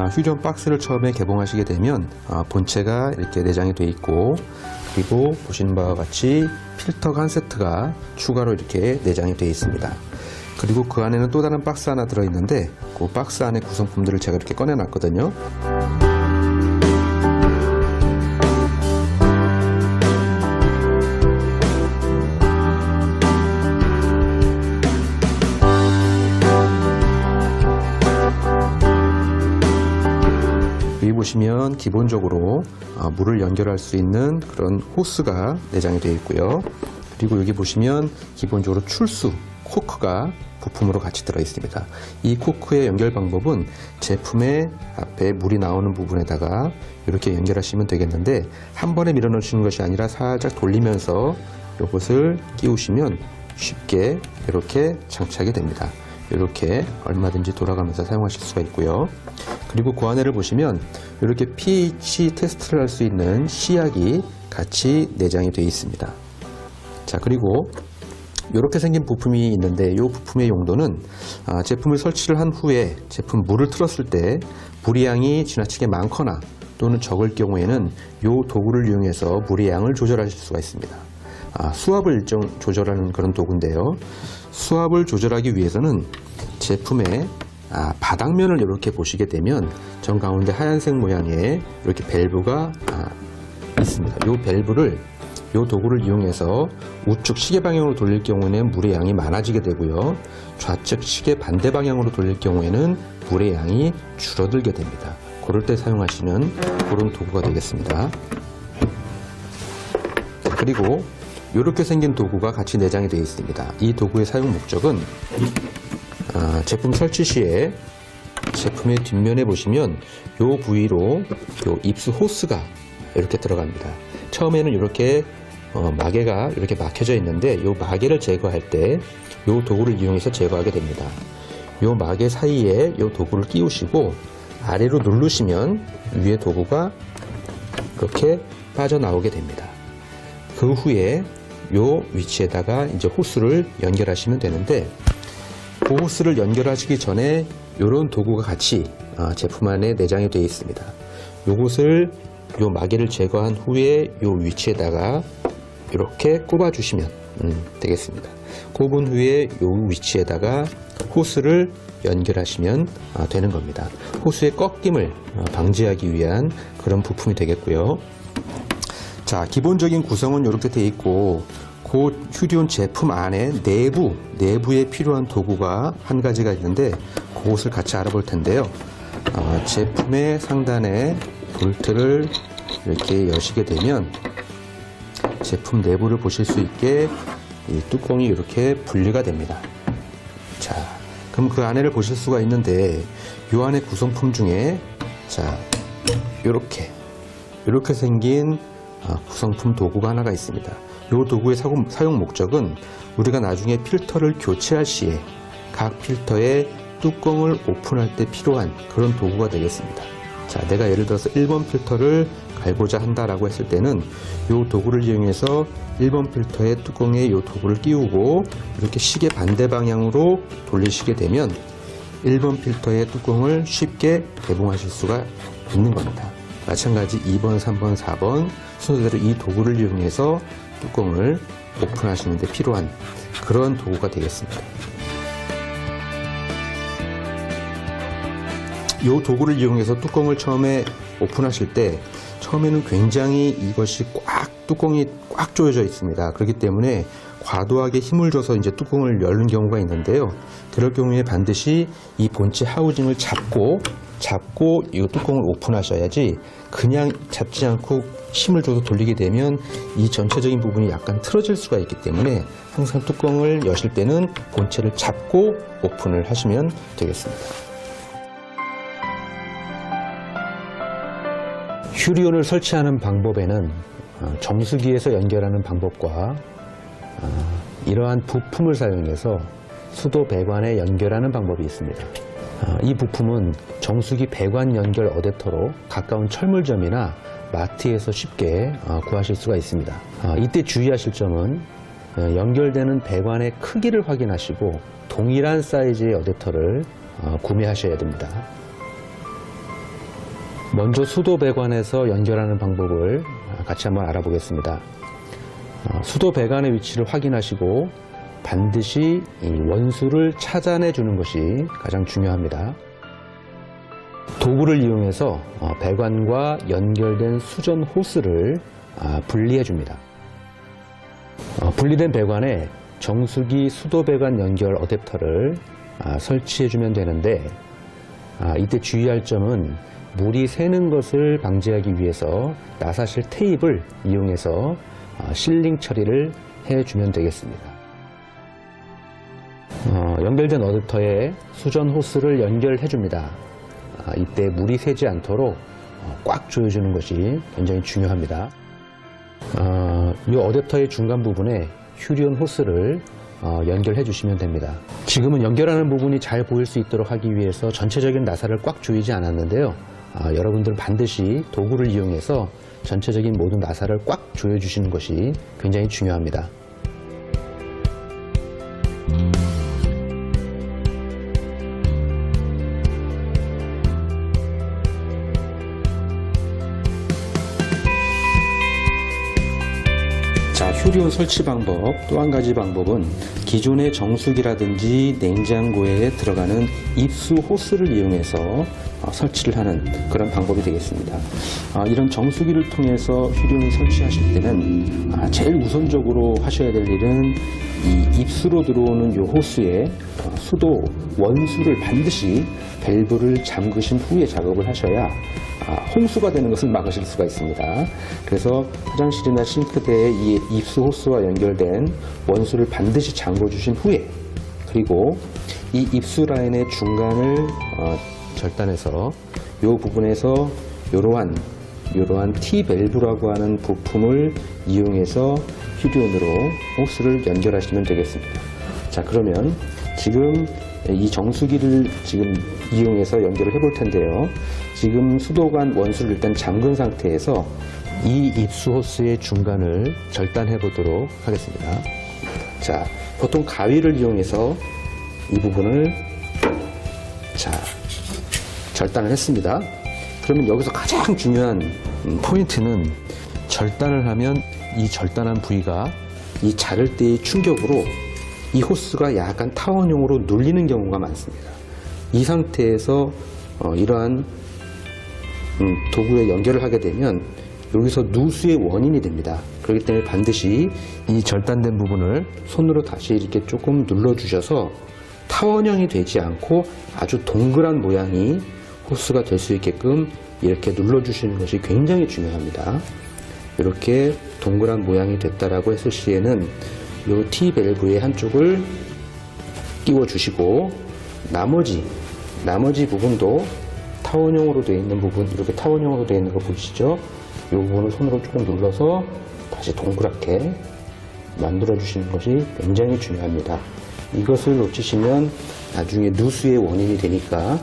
휴대용 박스를 처음에 개봉하시게 되면 본체가 이렇게 내장이 되어 있고, 그리고 보시는 바와 같이 필터가 한 세트가 추가로 이렇게 내장이 되어 있습니다. 그리고 그 안에는 또 다른 박스 하나 들어있는데, 그 박스 안에 구성품들을 제가 이렇게 꺼내 놨거든요. 여기 보시면 기본적으로 물을 연결할 수 있는 그런 호스가 내장이 되어 있고요. 그리고 여기 보시면 기본적으로 출수 코크가 부품으로 같이 들어 있습니다. 이 코크의 연결 방법은 제품의 앞에 물이 나오는 부분에다가 이렇게 연결하시면 되겠는데, 한 번에 밀어 넣으시는 것이 아니라 살짝 돌리면서 이것을 끼우시면 쉽게 이렇게 장착이 됩니다. 이렇게 얼마든지 돌아가면서 사용하실 수가 있고요. 그리고 그 안에를 보시면 이렇게 pH 테스트를 할 수 있는 시약이 같이 내장이 되어 있습니다. 자, 그리고 이렇게 생긴 부품이 있는데, 이 부품의 용도는 제품을 설치를 한 후에 제품 물을 틀었을 때 물의 양이 지나치게 많거나 또는 적을 경우에는 이 도구를 이용해서 물의 양을 조절하실 수가 있습니다. 수압을 조절하는 그런 도구인데요. 수압을 조절하기 위해서는 제품의 바닥면을 이렇게 보시게 되면 정 가운데 하얀색 모양의 이렇게 밸브가 있습니다. 이 밸브를 이 도구를 이용해서 우측 시계 방향으로 돌릴 경우에는 물의 양이 많아지게 되고요. 좌측 시계 반대 방향으로 돌릴 경우에는 물의 양이 줄어들게 됩니다. 그럴 때 사용하시는 그런 도구가 되겠습니다. 그리고 이렇게 생긴 도구가 같이 내장이 되어 있습니다. 이 도구의 사용 목적은 제품 설치 시에 제품의 뒷면에 보시면 이 부위로 이 입수 호스가 이렇게 들어갑니다. 처음에는 이렇게 마개가 이렇게 막혀져 있는데, 이 마개를 제거할 때 이 도구를 이용해서 제거하게 됩니다. 이 마개 사이에 이 도구를 끼우시고 아래로 누르시면 위에 도구가 이렇게 빠져나오게 됩니다. 그 후에 이 위치에다가 이제 호스를 연결하시면 되는데, 그 호스를 연결하시기 전에 이런 도구가 같이 제품 안에 내장이 되어 있습니다. 이것을 이 마개를 제거한 후에 이 위치에다가 이렇게 꼽아 주시면 되겠습니다. 꼽은 후에 이 위치에다가 호스를 연결하시면 되는 겁니다. 호스의 꺾임을 방지하기 위한 그런 부품이 되겠고요. 자, 기본적인 구성은 이렇게 되어 있고, 그 휴대용 제품 안에 내부에 필요한 도구가 한 가지가 있는데, 그것을 같이 알아볼 텐데요. 제품의 상단에 볼트를 이렇게 여시게 되면 제품 내부를 보실 수 있게 이 뚜껑이 이렇게 분리가 됩니다. 자, 그럼 그 안에를 보실 수가 있는데, 이 안에 구성품 중에 자, 이렇게 생긴 구성품 도구가 하나가 있습니다. 이 도구의 사용 목적은 우리가 나중에 필터를 교체할 시에 각 필터의 뚜껑을 오픈할 때 필요한 그런 도구가 되겠습니다. 자, 내가 예를 들어서 1번 필터를 갈고자 한다라고 했을 때는 이 도구를 이용해서 1번 필터의 뚜껑에 이 도구를 끼우고 이렇게 시계 반대 방향으로 돌리시게 되면 1번 필터의 뚜껑을 쉽게 개봉하실 수가 있는 겁니다. 마찬가지 2번, 3번, 4번 순서대로 이 도구를 이용해서 뚜껑을 오픈하시는 데 필요한 그런 도구가 되겠습니다. 이 도구를 이용해서 뚜껑을 처음에 오픈하실 때 처음에는 굉장히 이것이 뚜껑이 꽉 조여져 있습니다. 그렇기 때문에 과도하게 힘을 줘서 이제 뚜껑을 열는 경우가 있는데요. 그럴 경우에 반드시 이 본체 하우징을 잡고 이 뚜껑을 오픈하셔야지, 그냥 잡지 않고 힘을 줘서 돌리게 되면 이 전체적인 부분이 약간 틀어질 수가 있기 때문에 항상 뚜껑을 여실 때는 본체를 잡고 오픈을 하시면 되겠습니다. 휴리온을 설치하는 방법에는 정수기에서 연결하는 방법과 이러한 부품을 사용해서 수도 배관에 연결하는 방법이 있습니다. 이 부품은 정수기 배관 연결 어댑터로 가까운 철물점이나 마트에서 쉽게 구하실 수가 있습니다. 이때 주의하실 점은 연결되는 배관의 크기를 확인하시고 동일한 사이즈의 어댑터를 구매하셔야 됩니다. 먼저 수도 배관에서 연결하는 방법을 같이 한번 알아보겠습니다. 수도 배관의 위치를 확인하시고 반드시 이 원수를 찾아내 주는 것이 가장 중요합니다. 도구를 이용해서 배관과 연결된 수전 호스를 분리해 줍니다. 분리된 배관에 정수기 수도 배관 연결 어댑터를 설치해 주면 되는데, 이때 주의할 점은 물이 새는 것을 방지하기 위해서 나사실 테이프를 이용해서 실링 처리를 해주면 되겠습니다. 연결된 어댑터에 수전 호스를 연결해 줍니다. 이때 물이 새지 않도록 꽉 조여주는 것이 굉장히 중요합니다. 이 어댑터의 중간 부분에 휴리온 호스를 연결해 주시면 됩니다. 지금은 연결하는 부분이 잘 보일 수 있도록 하기 위해서 전체적인 나사를 꽉 조이지 않았는데요. 여러분들 반드시 도구를 이용해서 전체적인 모든 나사를 꽉 조여주시는 것이 굉장히 중요합니다. 자, 휴리온 설치 방법, 또 한 가지 방법은 기존의 정수기라든지 냉장고에 들어가는 입수 호스를 이용해서 설치를 하는 그런 방법이 되겠습니다. 이런 정수기를 통해서 휴리온을 설치하실 때는 제일 우선적으로 하셔야 될 일은 이 입수로 들어오는 이 호스에 수도 원수를 반드시 밸브를 잠그신 후에 작업을 하셔야 홍수가 되는 것을 막으실 수가 있습니다. 그래서 화장실이나 싱크대에 이 입수 호스와 연결된 원수를 반드시 잠궈 주신 후에, 그리고 이 입수 라인의 중간을 절단해서 이 부분에서 이러한 T-밸브라고 하는 부품을 이용해서 휴리온으로 호스를 연결하시면 되겠습니다. 자, 그러면 지금 이 정수기를 지금 이용해서 연결을 해볼 텐데요. 지금 수도관 원수를 일단 잠근 상태에서 이 입수 호스의 중간을 절단해 보도록 하겠습니다. 자, 보통 가위를 이용해서 이 부분을 절단을 했습니다. 그러면 여기서 가장 중요한 포인트는, 절단을 하면 이 절단한 부위가 이 자를 때의 충격으로 이 호스가 약간 타원형으로 눌리는 경우가 많습니다. 이 상태에서 이러한 도구에 연결을 하게 되면 여기서 누수의 원인이 됩니다. 그렇기 때문에 반드시 이 절단된 부분을 손으로 다시 이렇게 조금 눌러주셔서 타원형이 되지 않고 아주 동그란 모양이 호스가 될 수 있게끔 이렇게 눌러주시는 것이 굉장히 중요합니다. 이렇게 동그란 모양이 됐다라고 했을 시에는 이 T-밸브의 한쪽을 끼워 주시고 나머지 부분도 타원형으로 되어 있는 부분, 이렇게 타원형으로 되어 있는 거 보이시죠? 이 부분을 손으로 조금 눌러서 다시 동그랗게 만들어 주시는 것이 굉장히 중요합니다. 이것을 놓치시면 나중에 누수의 원인이 되니까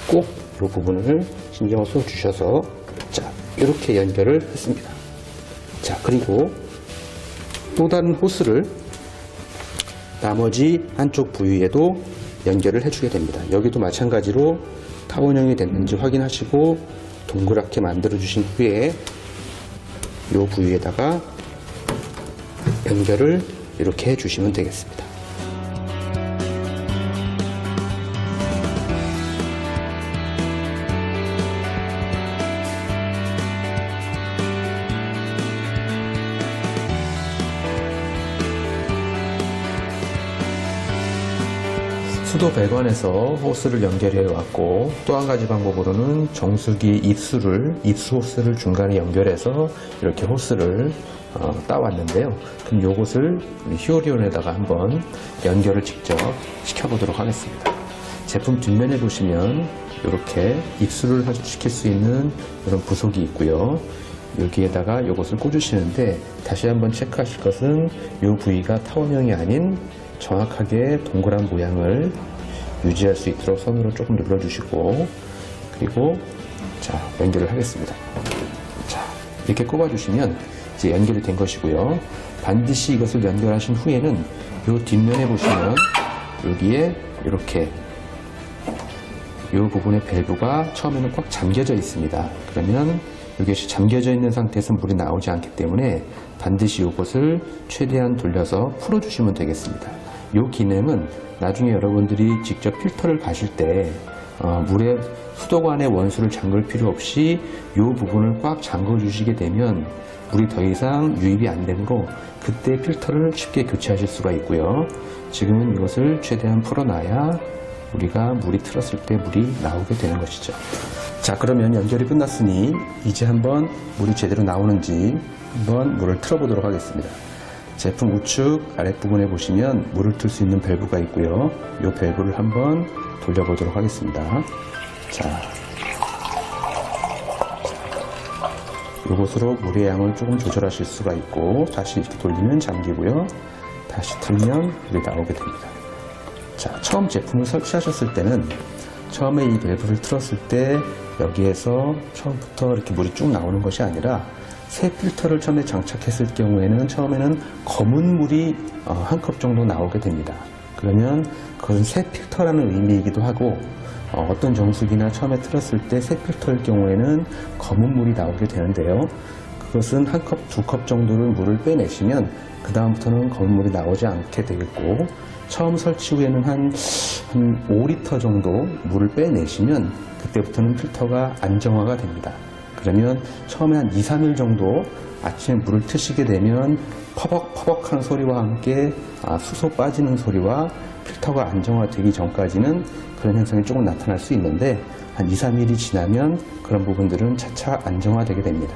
꼭 이 부분을 신경을 써 주셔서, 자, 이렇게 연결을 했습니다. 자, 그리고 또 다른 호스를 나머지 한쪽 부위에도 연결을 해주게 됩니다. 여기도 마찬가지로 타원형이 됐는지 확인하시고 동그랗게 만들어 주신 후에 이 부위에다가 연결을 이렇게 해주시면 되겠습니다. 수도 배관에서 호스를 연결해 왔고, 또 한 가지 방법으로는 정수기 입수 호스를 중간에 연결해서 이렇게 호스를 따왔는데요. 그럼 이것을 휴리온에다가 한번 연결을 직접 시켜보도록 하겠습니다. 제품 뒷면에 보시면 이렇게 입수를 시킬 수 있는 이런 부속이 있고요. 여기에다가 이것을 꽂으시는데, 다시 한번 체크하실 것은 이 부위가 타원형이 아닌 정확하게 동그란 모양을 유지할 수 있도록 손으로 조금 눌러주시고, 그리고 자, 연결을 하겠습니다. 자, 이렇게 꼽아주시면 이제 연결이 된 것이고요. 반드시 이것을 연결하신 후에는 이 뒷면에 보시면 여기에 이렇게 이 부분의 밸브가 처음에는 꽉 잠겨져 있습니다. 그러면 이것이 잠겨져 있는 상태에서 물이 나오지 않기 때문에 반드시 이것을 최대한 돌려서 풀어주시면 되겠습니다. 이 기능은 나중에 여러분들이 직접 필터를 가실 때 물에 수도관의 원수를 잠글 필요 없이 이 부분을 꽉 잠궈 주시게 되면 물이 더 이상 유입이 안 되므로 그때 필터를 쉽게 교체하실 수가 있고요. 지금은 이것을 최대한 풀어놔야 우리가 물이 틀었을 때 물이 나오게 되는 것이죠. 자, 그러면 연결이 끝났으니 이제 한번 물이 제대로 나오는지 한번 물을 틀어 보도록 하겠습니다. 제품 우측 아랫부분에 보시면 물을 틀 수 있는 밸브가 있고요. 이 밸브를 한번 돌려보도록 하겠습니다. 자, 이곳으로 물의 양을 조금 조절하실 수가 있고 다시 이렇게 돌리면 잠기고요. 다시 틀면 물이 나오게 됩니다. 자, 처음 제품을 설치하셨을 때는 처음에 이 밸브를 틀었을 때 여기에서 처음부터 이렇게 물이 쭉 나오는 것이 아니라 새 필터를 처음에 장착했을 경우에는 처음에는 검은 물이 한 컵 정도 나오게 됩니다. 그러면 그것은 새 필터라는 의미이기도 하고 어떤 정수기나 처음에 틀었을 때 새 필터일 경우에는 검은 물이 나오게 되는데요. 그것은 한 컵, 두 컵 정도를 물을 빼내시면 그 다음부터는 검은 물이 나오지 않게 되겠고 처음 설치 후에는 한 5리터 정도 물을 빼내시면 그때부터는 필터가 안정화가 됩니다. 그러면 처음에 한 2, 3일 정도 아침에 물을 트시게 되면 퍼벅퍼벅하는 소리와 함께 수소 빠지는 소리와 필터가 안정화되기 전까지는 그런 현상이 조금 나타날 수 있는데 한 2, 3일이 지나면 그런 부분들은 차차 안정화되게 됩니다.